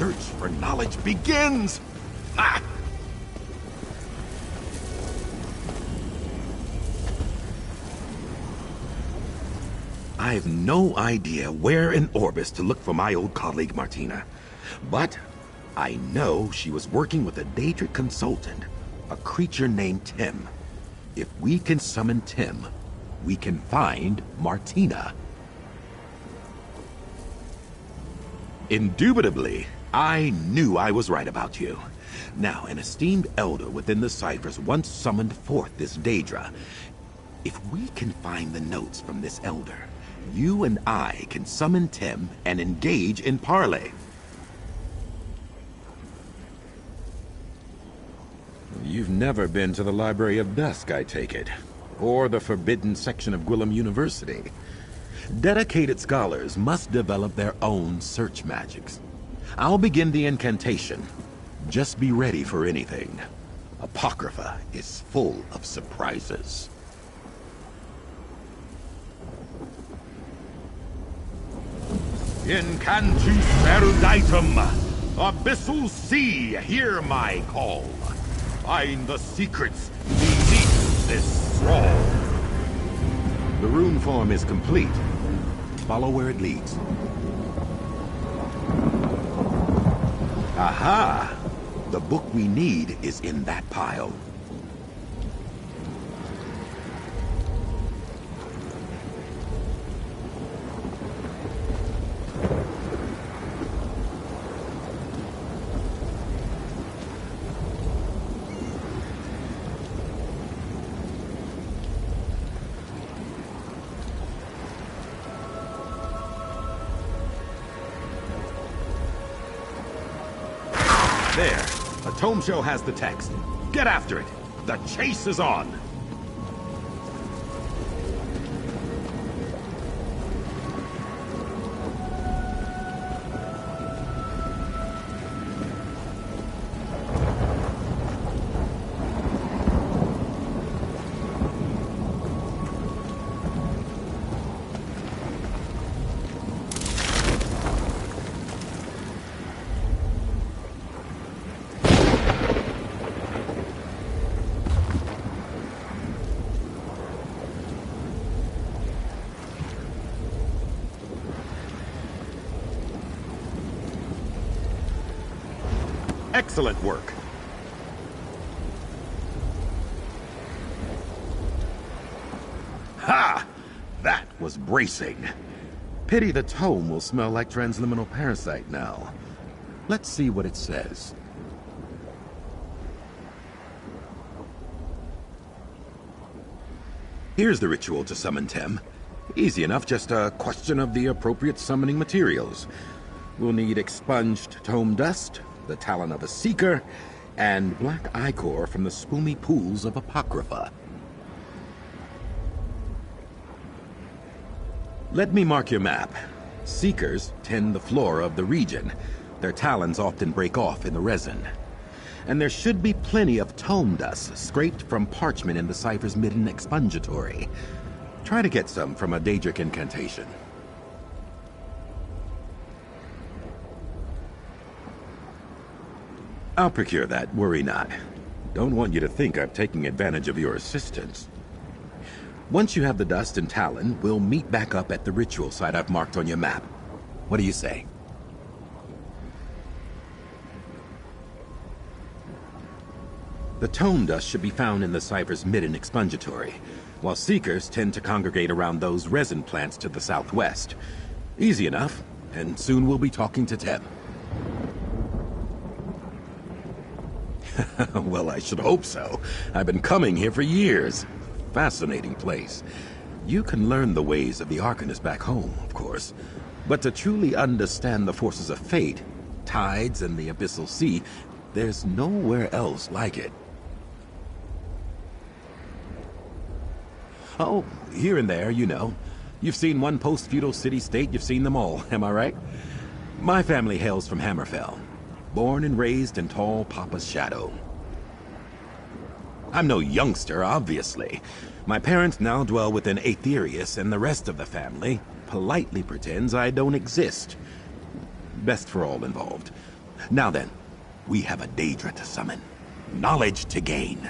search for knowledge begins! Ha! I've no idea where in Orbis to look for my old colleague Martina. But I know she was working with a Daedric consultant, a creature named Tim. If we can summon Tim, we can find Martina. Indubitably, I knew I was right about you. Now, an esteemed elder within the ciphers once summoned forth this Daedra. If we can find the notes from this elder, you and I can summon Tim and engage in parley. You've never been to the Library of Dusk, I take it, or the forbidden section of Gwillem University. Dedicated scholars must develop their own search magics. I'll begin the incantation. Just be ready for anything. Apocrypha is full of surprises. Incantus eruditum, abyssal sea, hear my call. Find the secrets beneath this scroll. The rune form is complete. Follow where it leads. Aha! The book we need is in that pile. There. A tome show has the text. Get after it. The chase is on. Excellent work. Ha! That was bracing. Pity the tome will smell like transliminal parasite now. Let's see what it says. Here's the ritual to summon Tem. Easy enough, just a question of the appropriate summoning materials. We'll need expunged tome dust, the talon of a seeker, and black ichor from the spumy pools of Apocrypha. Let me mark your map. Seekers tend the flora of the region. Their talons often break off in the resin. And there should be plenty of tome dust scraped from parchment in the cipher's midden expungatory. Try to get some from a Daedric incantation. I'll procure that, worry not. Don't want you to think I'm taking advantage of your assistance. Once you have the dust and talon, we'll meet back up at the ritual site I've marked on your map. What do you say? The tome dust should be found in the cipher's midden expungatory, while seekers tend to congregate around those resin plants to the southwest. Easy enough, and soon we'll be talking to Tem. Well, I should hope so. I've been coming here for years. Fascinating place. You can learn the ways of the Arcanist back home, of course. But to truly understand the forces of fate, tides and the abyssal sea, there's nowhere else like it. Oh, here and there, you know. You've seen one post-feudal city-state, you've seen them all, am I right? My family hails from Hammerfell. Born and raised in tall Papa's shadow. I'm no youngster, obviously. My parents now dwell within Aetherius, and the rest of the family politely pretends I don't exist. Best for all involved. Now then, we have a Daedra to summon, knowledge to gain.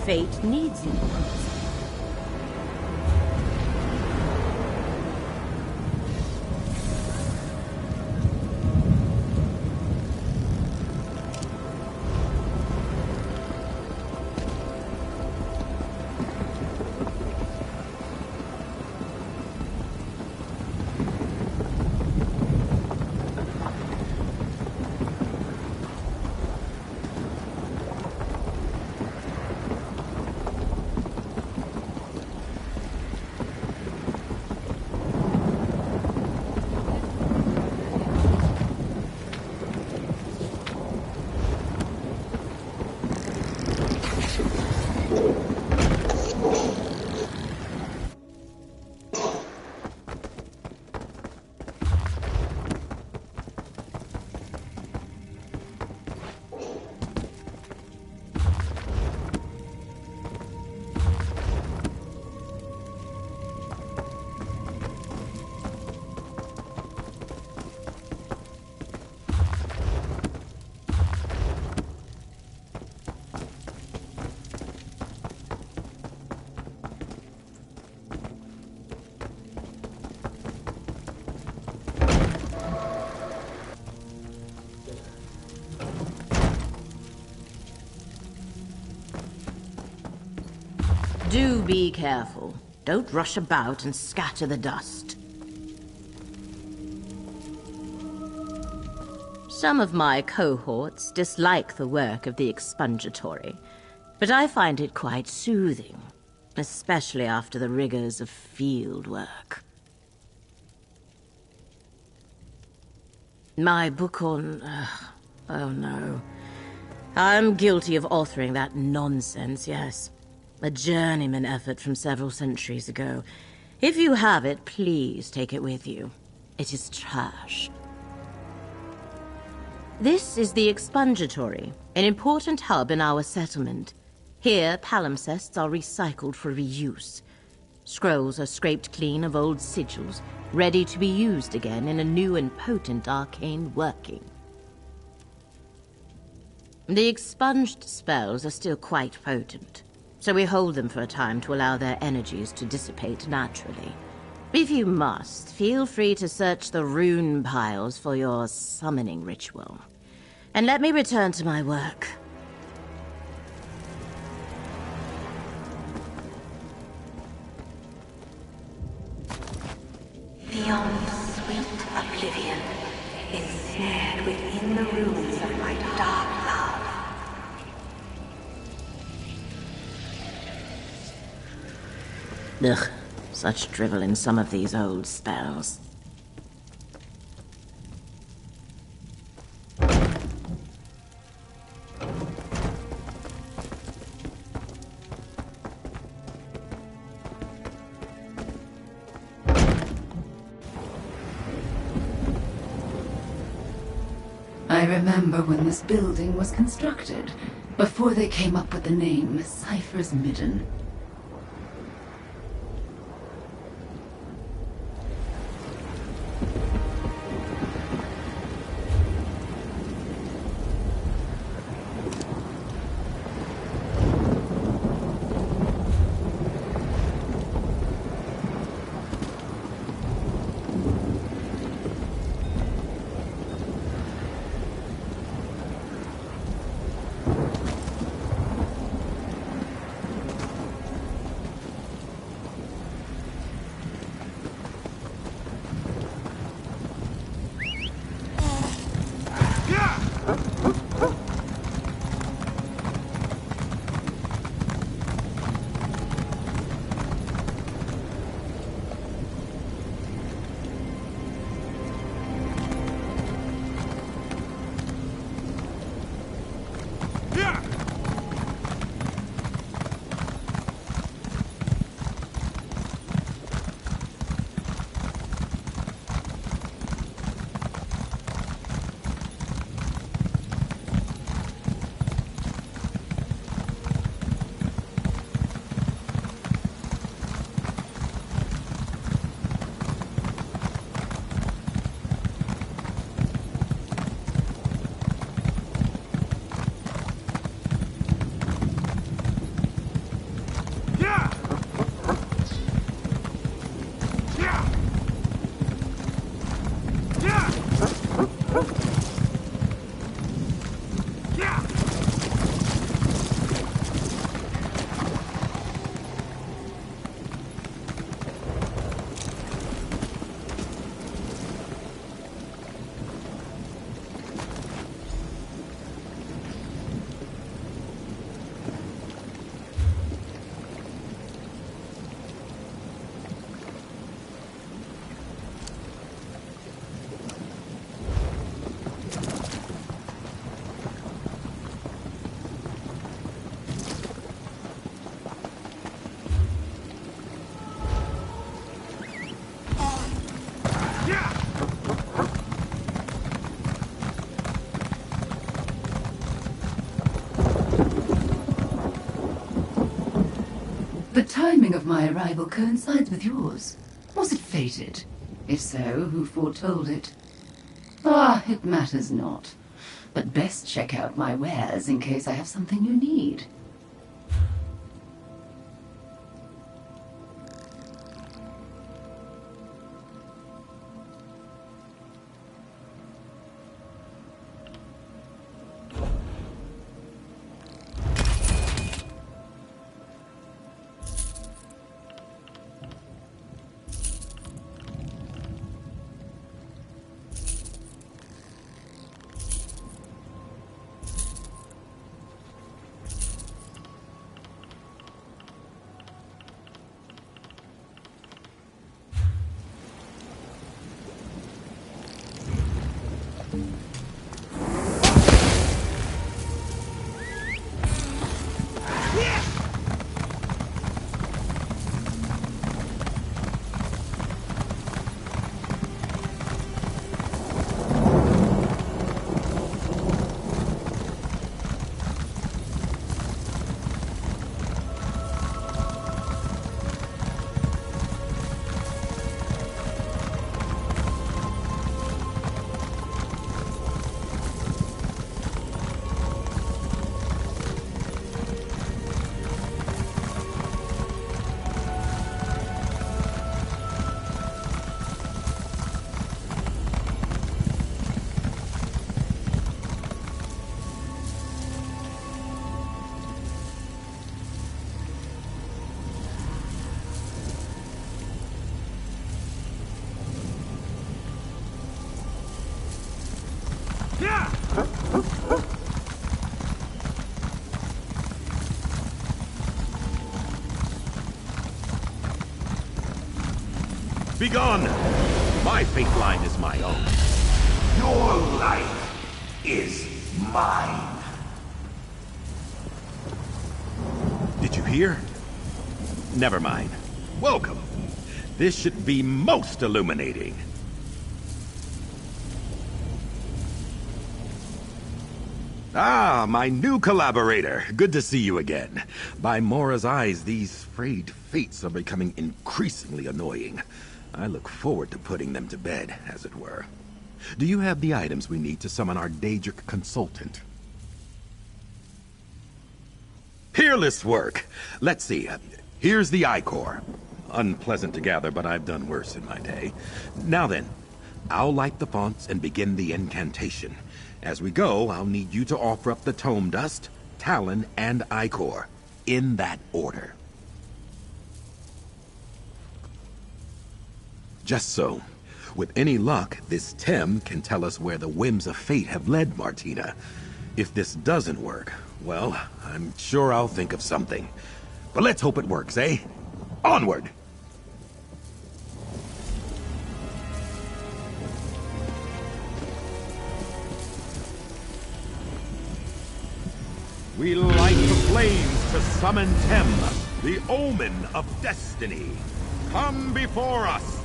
Fate needs you. Do be careful. Don't rush about and scatter the dust. Some of my cohorts dislike the work of the expungatory, but I find it quite soothing, especially after the rigors of field work. My book on... oh no. I'm guilty of authoring that nonsense, yes. A journeyman effort from several centuries ago. If you have it, please take it with you. It is trash. This is the expungatory, an important hub in our settlement. Here, palimpsests are recycled for reuse. Scrolls are scraped clean of old sigils, ready to be used again in a new and potent arcane working. The expunged spells are still quite potent, so we hold them for a time to allow their energies to dissipate naturally. If you must, feel free to search the rune piles for your summoning ritual. And let me return to my work. Beyond sweet oblivion is snared within the ruins of my dark love. Ugh, such drivel in some of these old spells. I remember when this building was constructed, before they came up with the name Cypher's Midden. The timing of my arrival coincides with yours. Was it fated? If so, who foretold it? Ah, it matters not. But best check out my wares in case I have something you need. Begone! My fate line is my own. Your life is mine. Did you hear? Never mind. Welcome. This should be most illuminating. Ah, my new collaborator. Good to see you again. By Mora's eyes, these frayed fates are becoming increasingly annoying. I look forward to putting them to bed, as it were. Do you have the items we need to summon our Daedric consultant? Peerless work! Let's see. Here's the Ichor. Unpleasant to gather, but I've done worse in my day. Now then, I'll light the fonts and begin the incantation. As we go, I'll need you to offer up the Tome Dust, Talon, and Ichor, in that order. Just so. With any luck, this Tem can tell us where the whims of fate have led Martina. If this doesn't work, well, I'm sure I'll think of something. But let's hope it works, eh? Onward! We light the flames to summon Tem, the omen of destiny. Come before us!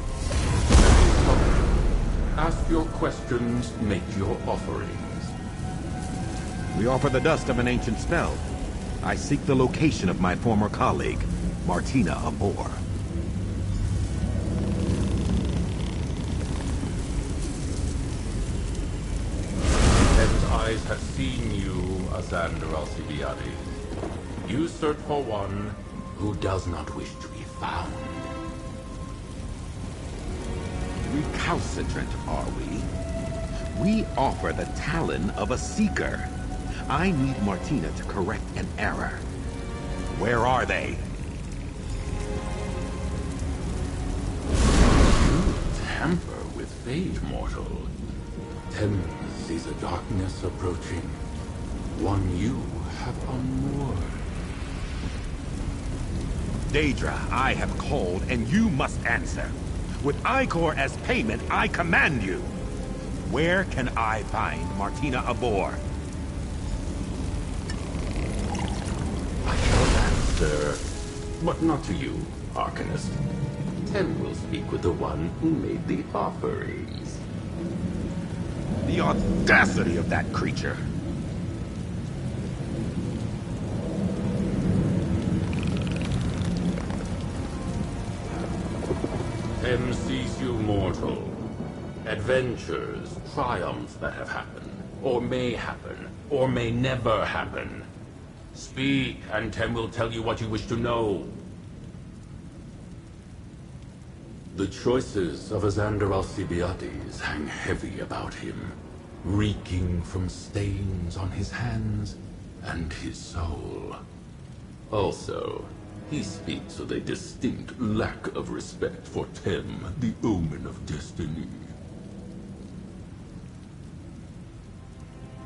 Ask your questions, make your offerings. We offer the dust of an ancient spell. I seek the location of my former colleague, Martina Abor. Heaven's eyes have seen you, Azandar the Arcanist. You search for one who does not wish to be found. Recalcitrant, are we? We offer the talon of a seeker. I need Martina to correct an error. Where are they? You tamper with fate, mortal. Tem sees a darkness approaching. One you have unmoored. Daedra, I have called, and you must answer. With Ichor as payment, I command you. Where can I find Martina Abor? I shall answer, but not to you, Arcanist. Tem will speak with the one who made the offerings. The audacity of that creature! Tem sees you mortal. Adventures, triumphs that have happened, or may never happen. Speak, and Tem will tell you what you wish to know. The choices of Azandar Alcibiades hang heavy about him, reeking from stains on his hands and his soul. Also, he speaks with a distinct lack of respect for Tem, the omen of destiny.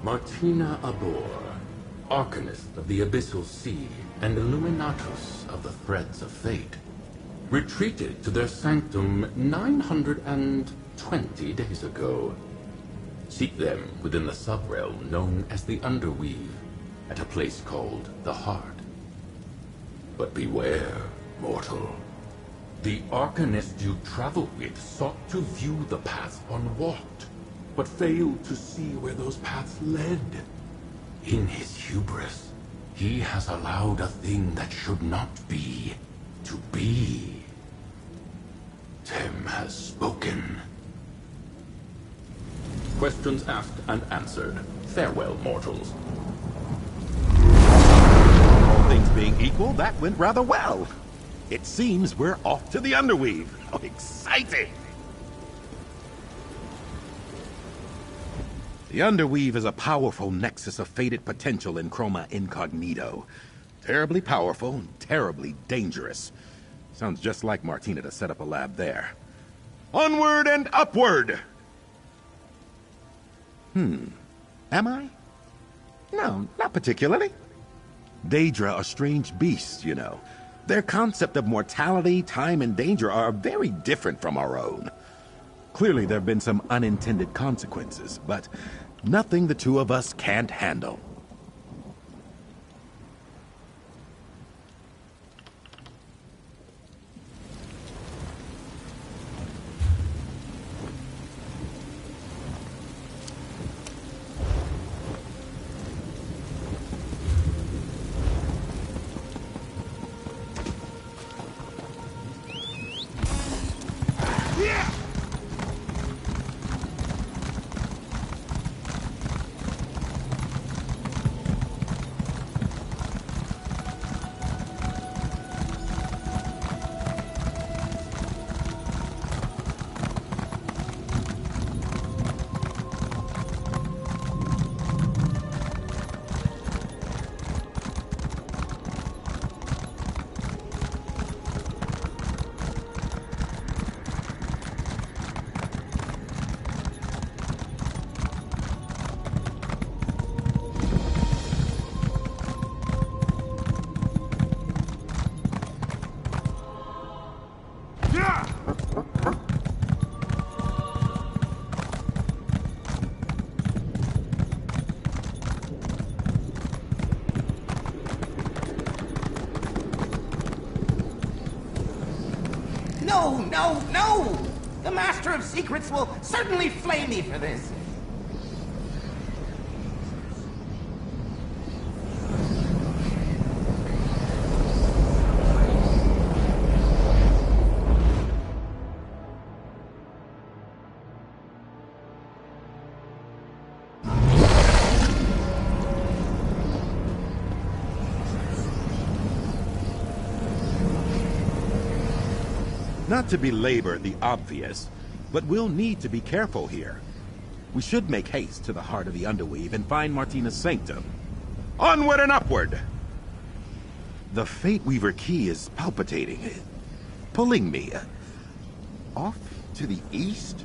Martina Abor, Arcanist of the Abyssal Sea and Illuminatus of the Threads of Fate, retreated to their sanctum 920 days ago. Seek them within the subrealm known as the Underweave, at a place called the Heart. But beware, mortal. The Arcanist you travel with sought to view the paths unwalked, but failed to see where those paths led. In his hubris, he has allowed a thing that should not be, to be. Tem has spoken. Questions asked and answered. Farewell, mortals. All things being equal, that went rather well. It seems we're off to the Underweave. Oh, exciting! The Underweave is a powerful nexus of fated potential in Chroma Incognito. Terribly powerful and terribly dangerous. Sounds just like Martina to set up a lab there. Onward and upward! Am I? No, not particularly. Daedra are strange beasts, you know. Their concept of mortality, time, and danger are very different from our own. Clearly there have been some unintended consequences, but nothing the two of us can't handle. No! The Master of Secrets will certainly flame me for this. Not to belabor the obvious, but we'll need to be careful here. We should make haste to the heart of the Underweave and find Martina's sanctum. Onward and upward! The Fate Weaver key is palpitating, pulling me. Off to the east?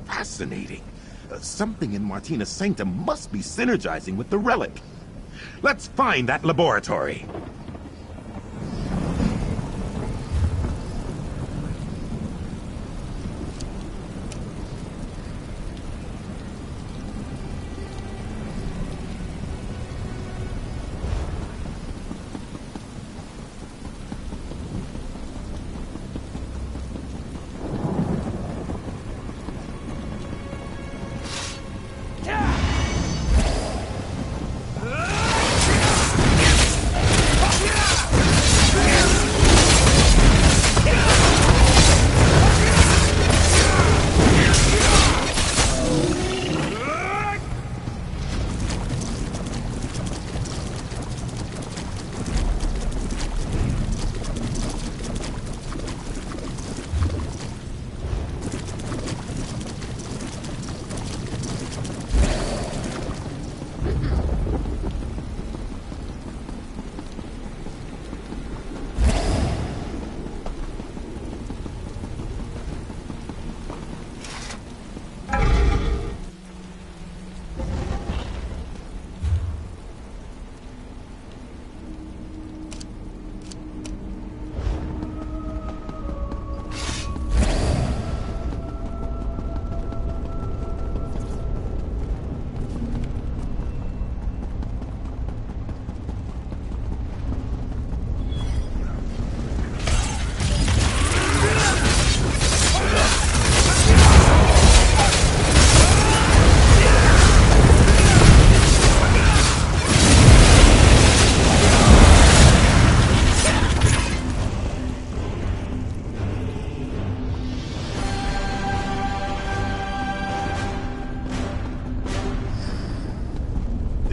Fascinating. Something in Martina's sanctum must be synergizing with the relic. Let's find that laboratory.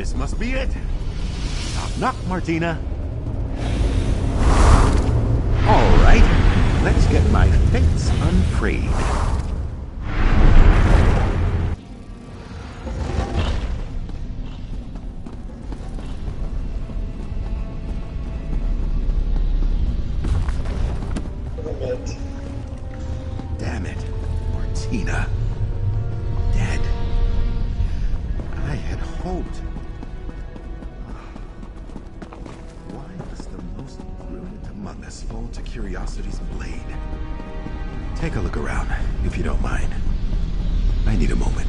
This must be it. Knock, knock, Martina. All right, let's get my fates unfreed. Damn it, Martina. Dead. I had hoped. Why must the most brilliant among us fall to curiosity's blade? Take a look around, if you don't mind. I need a moment.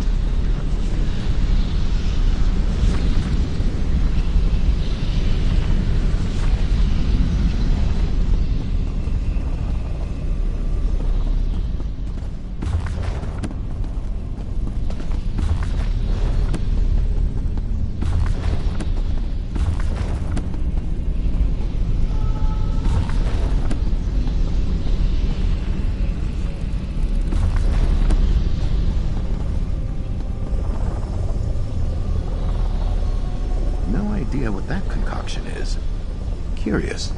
What that concoction is. Curious.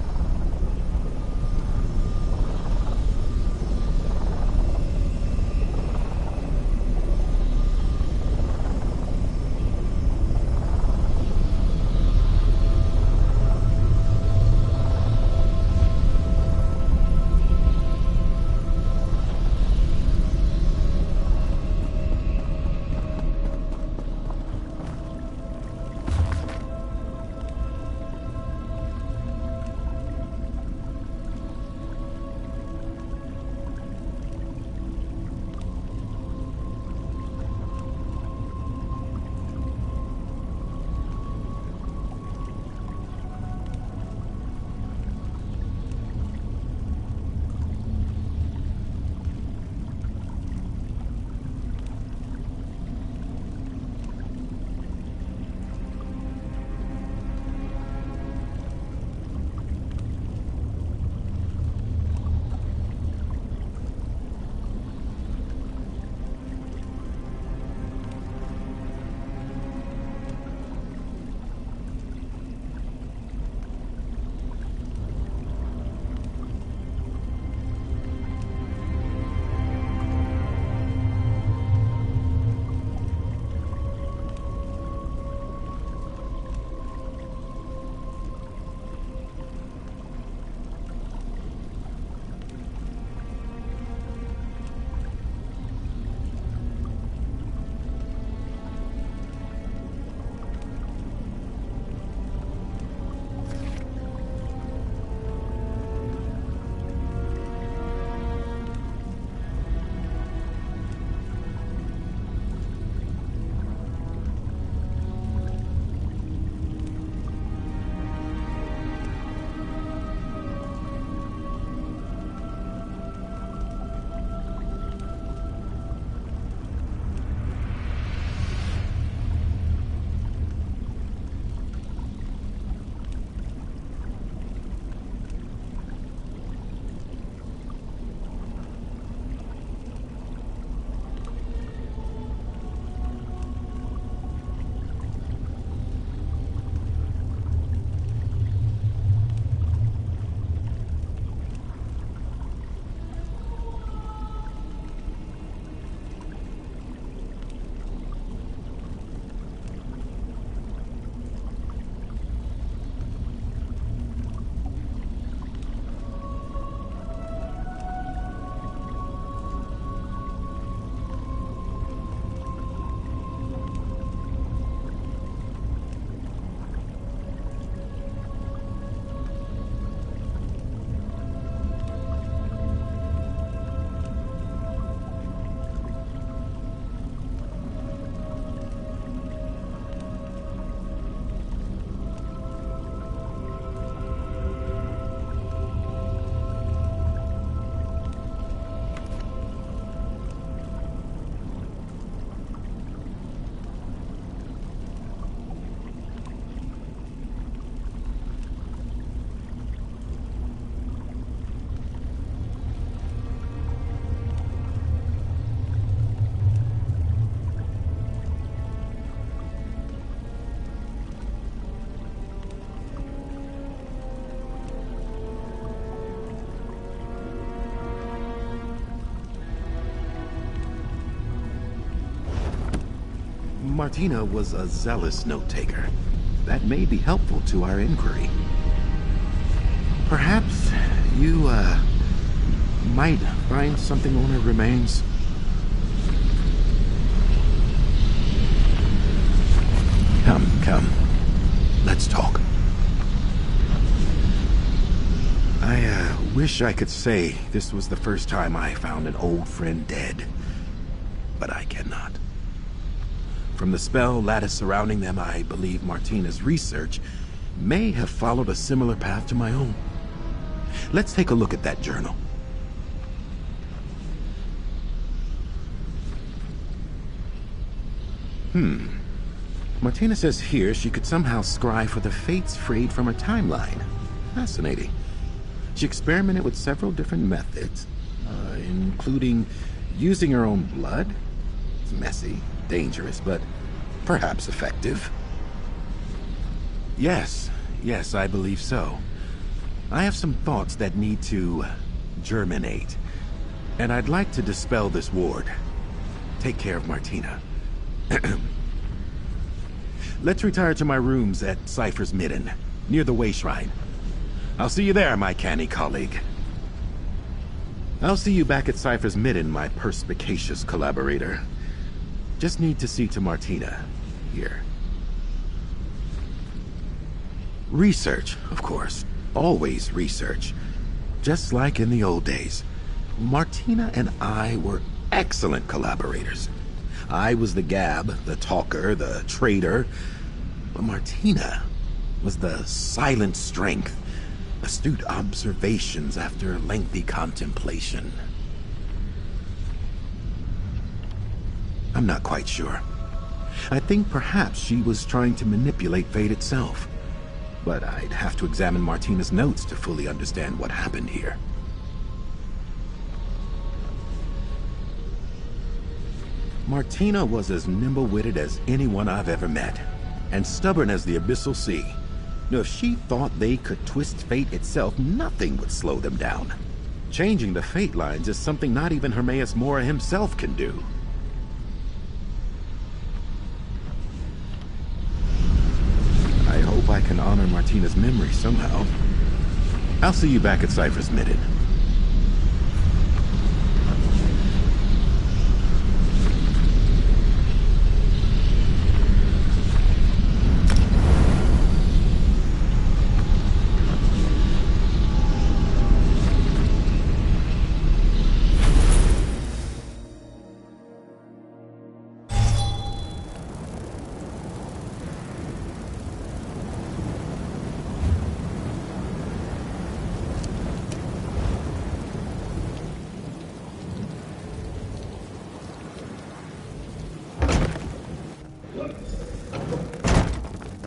Martina was a zealous note-taker. That may be helpful to our inquiry. Perhaps you, might find something on her remains. Come. Let's talk. I wish I could say this was the first time I found an old friend dead, but I cannot. From the spell lattice surrounding them, I believe Martina's research may have followed a similar path to my own. Let's take a look at that journal. Martina says here she could somehow scry for the fates frayed from her timeline. Fascinating. She experimented with several different methods, including using her own blood. It's messy, dangerous, but perhaps effective. Yes, I believe so. I have some thoughts that need to germinate, and I'd like to dispel this ward. Take care of Martina. Let's retire to my rooms at Cypher's Midden, near the Way Shrine. I'll see you there, my canny colleague. I'll see you back at Cypher's Midden, my perspicacious collaborator. Just need to see to Martina, here. Research, of course. Always research. Just like in the old days. Martina and I were excellent collaborators. I was the gab, the talker, the trader. But Martina was the silent strength, astute observations after lengthy contemplation. I'm not quite sure. I think perhaps she was trying to manipulate fate itself. But I'd have to examine Martina's notes to fully understand what happened here. Martina was as nimble-witted as anyone I've ever met, and stubborn as the abyssal sea. Now, if she thought they could twist fate itself, nothing would slow them down. Changing the fate lines is something not even Hermaeus Mora himself can do. I hope I can honor Martina's memory somehow. I'll see you back at Cypher's Midden.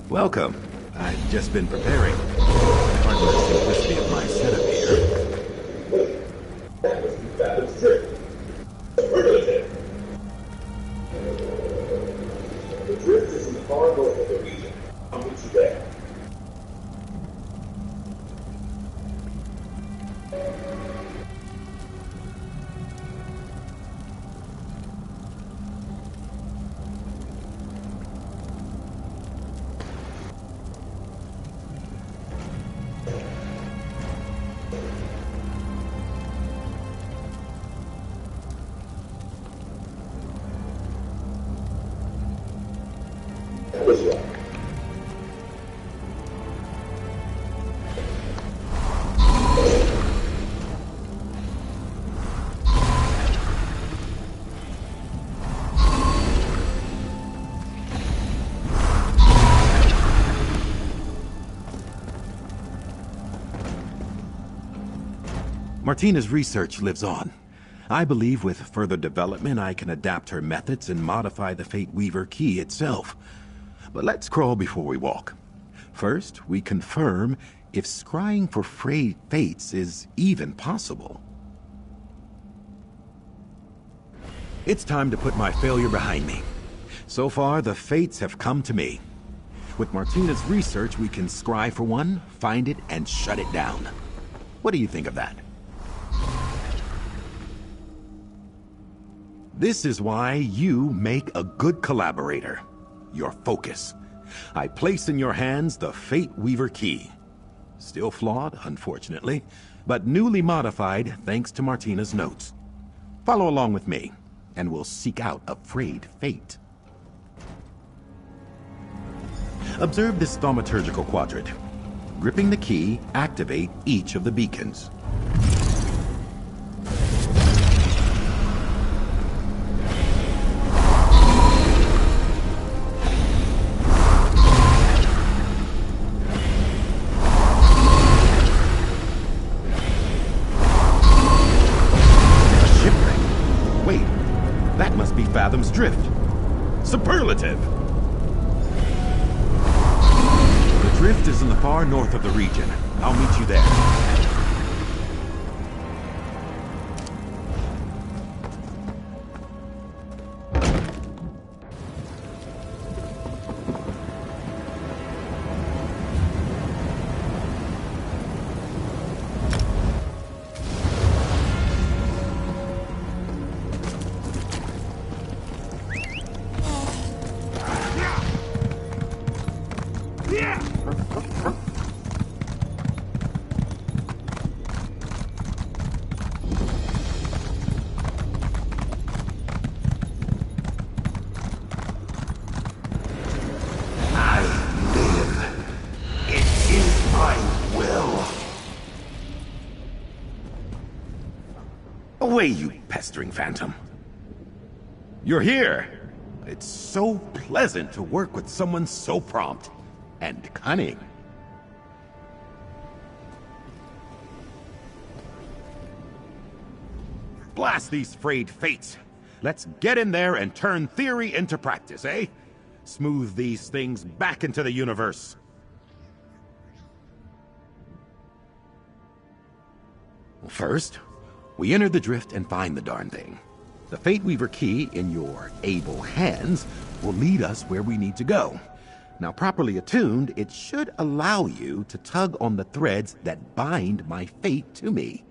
Welcome. I've just been preparing. Pardon the simplicity of my setup here. The drift is in the far north of the region. I'll meet you there. Martina's research lives on. I believe with further development I can adapt her methods and modify the Fate Weaver key itself. But let's crawl before we walk. First, we confirm if scrying for frayed fates is even possible. It's time to put my failure behind me. So far, the fates have come to me. With Martina's research, we can scry for one, find it, and shut it down. What do you think of that? This is why you make a good collaborator. your focus. I place in your hands the Fate Weaver key. Still flawed, unfortunately, but newly modified thanks to Martina's notes. Follow along with me, and we'll seek out a frayed fate. Observe this thaumaturgical quadrant. Gripping the key, activate each of the beacons. Fathom's Drift. Superlative! The drift is in the far north of the region. I'll meet you there. Away, you pestering phantom. You're here. It's so pleasant to work with someone so prompt and cunning. Blast these frayed fates. Let's get in there and turn theory into practice, eh? Smooth these things back into the universe. First, we enter the drift and find the darn thing. The Fate Weaver key in your able hands will lead us where we need to go. Now, properly attuned, it should allow you to tug on the threads that bind my fate to me.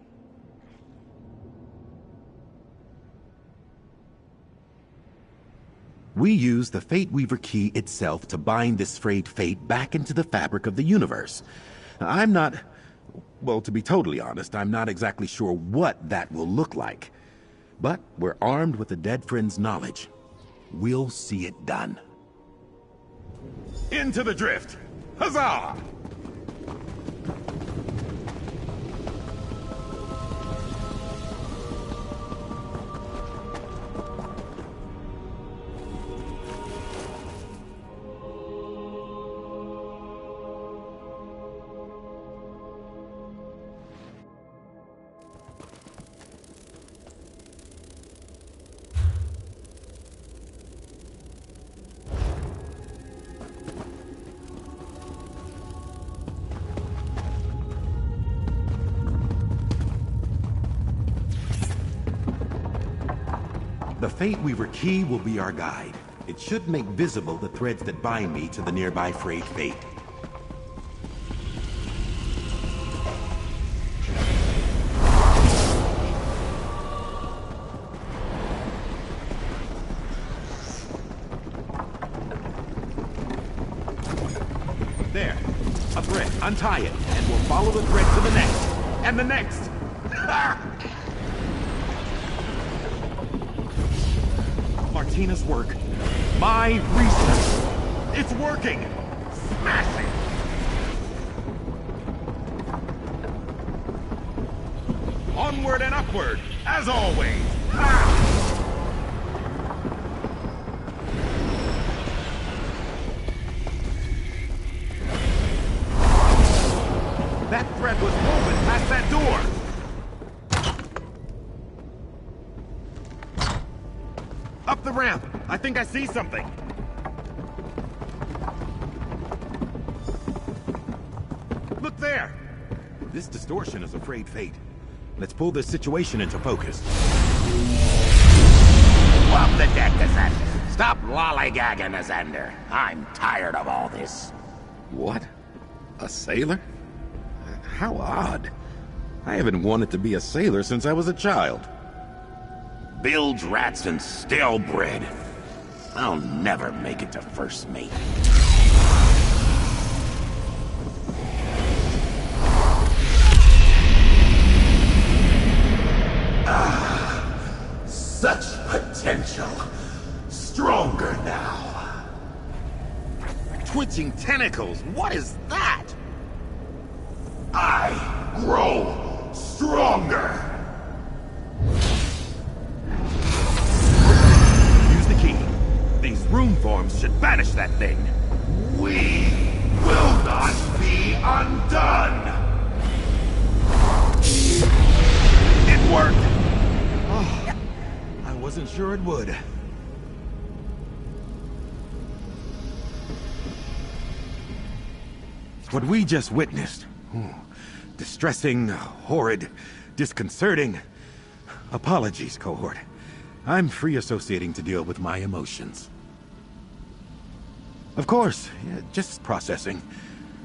We use the Fate Weaver key itself to bind this frayed fate back into the fabric of the universe. I'm not... Well, to be totally honest, I'm not exactly sure what that will look like. But we're armed with a dead friend's knowledge. We'll see it done. Into the drift! Huzzah! The Fate Weaver key will be our guide. It should make visible the threads that bind me to the nearby frayed fate. There. A thread. Untie it, and we'll follow the thread to the next. And the next! Martina's work. My research. It's working! Smashing! Onward and upward, as always! That thread was woven past that door! Up the ramp! I think I see something! Look there! This distortion is a frayed fate. Let's pull this situation into focus. Off the deck, Azandar. Stop lollygagging, Azandar. I'm tired of all this. What? A sailor? How odd. I haven't wanted to be a sailor since I was a child. Bilge rats and stale bread. I'll never make it to first mate. Such potential. Stronger now. Twitching tentacles, what is that? I grow stronger. Use the key. These rune forms should banish that thing. We will not be undone. It worked! Oh, I wasn't sure it would. What we just witnessed. Distressing, horrid, disconcerting. Apologies, cohort. I'm free associating to deal with my emotions. Of course, yeah, just processing.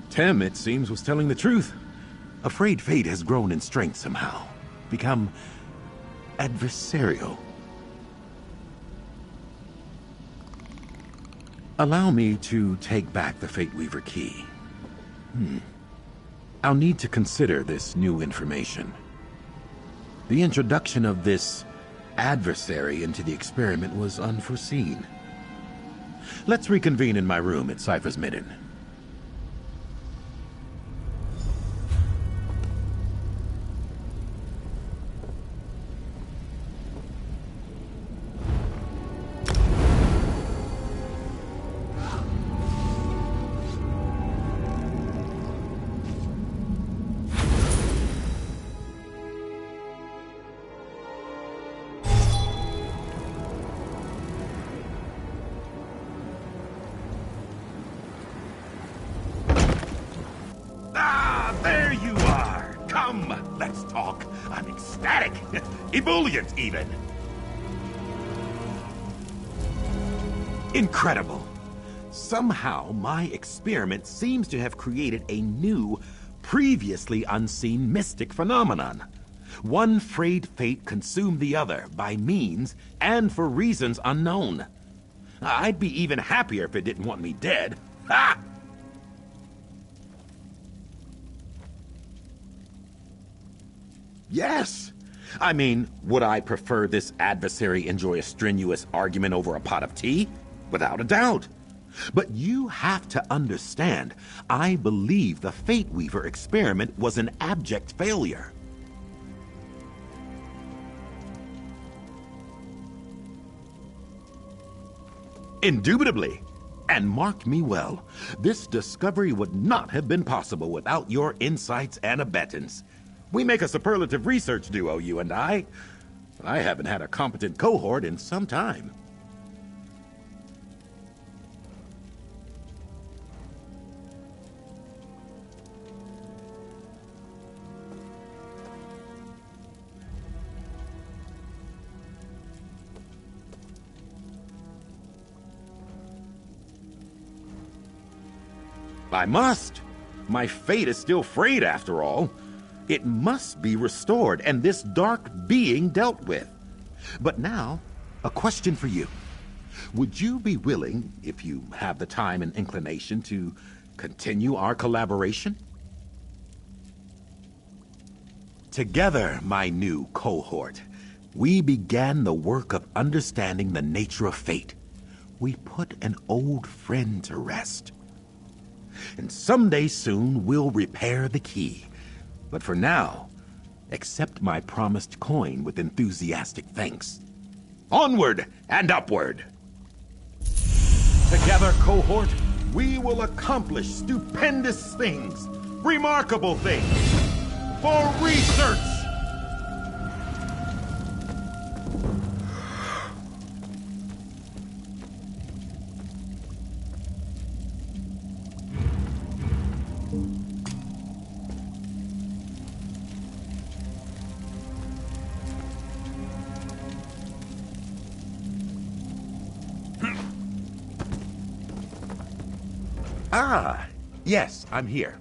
Tem, it seems, was telling the truth. Afraid fate has grown in strength somehow. Become adversarial. Allow me to take back the Fate Weaver key. I'll need to consider this new information. The introduction of this adversary into the experiment was unforeseen. Let's reconvene in my room at Cypher's Midden. There you are! Come, let's talk. I'm ecstatic. Ebullient, even. Incredible. Somehow, my experiment seems to have created a new, previously unseen mystic phenomenon. One frayed fate consumed the other by means and for reasons unknown. I'd be even happier if it didn't want me dead. Ha! Yes. I mean, would I prefer this adversary enjoy a strenuous argument over a pot of tea? Without a doubt. But you have to understand, I believe the Fate Weaver experiment was an abject failure. Indubitably. And mark me well, this discovery would not have been possible without your insights and abettance. We make a superlative research duo, you and I. I haven't had a competent cohort in some time. I must. My fate is still frayed after all. It must be restored and this dark being dealt with. But now, a question for you. Would you be willing, if you have the time and inclination, to continue our collaboration? Together, my new cohort, we began the work of understanding the nature of fate. We put an old friend to rest. And someday soon, we'll repair the key. But for now, accept my promised coin with enthusiastic thanks. Onward and upward! Together, cohort, we will accomplish stupendous things, remarkable things, for research! Ah, yes, I'm here.